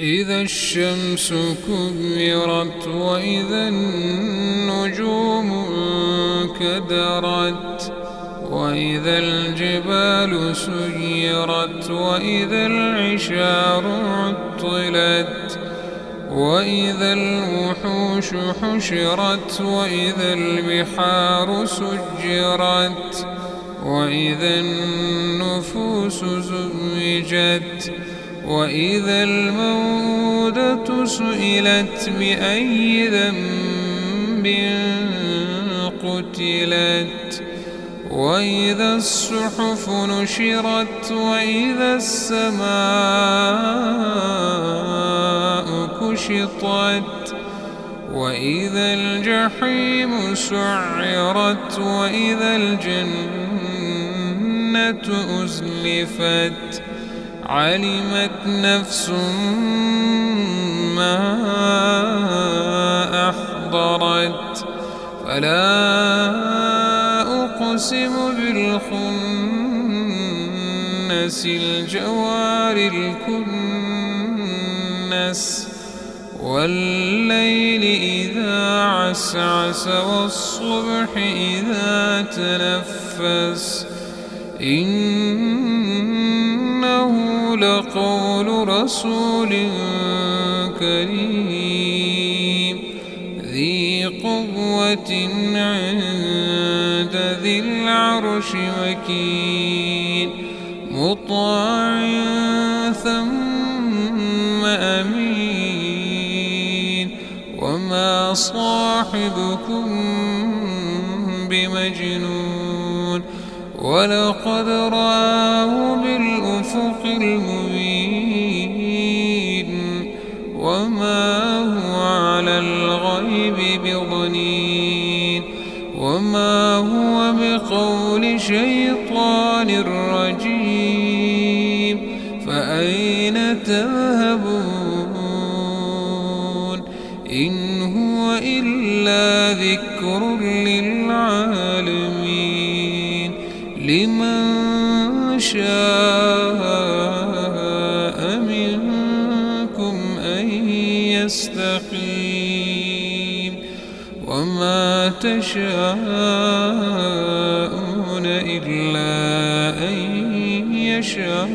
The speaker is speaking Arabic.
إذا الشمس كبرت وإذا النجوم انكدرت وإذا الجبال سيرت وإذا العشار عطلت وإذا الوحوش حشرت وإذا البحار سجرت وإذا النفوس زوجت وإذا الموءودة سئلت بأي ذنب قتلت وإذا الصحف نشرت وإذا السماء كشطت وإذا الجحيم سعرت وإذا الجنة أزلفت علمت نفس ما أحضرت فلا أقسم بالخنس الجوار الكنس والليل إذا عسعس والصبح إذا تنفس إنه لقول رسول كريم ذي قوة عند ذي العرش مكين مطاع ثم أمين وما صاحبكم بمجنون ولقد رآه بالأفق المبين وما هو على الغيب بضنين وما هو بقول شيطان رجيم فأين تذهبون إن هو إلا ذكر للعالمين لمن شاء منكم أن يستقيم وما تشاءون إلا أن يشاء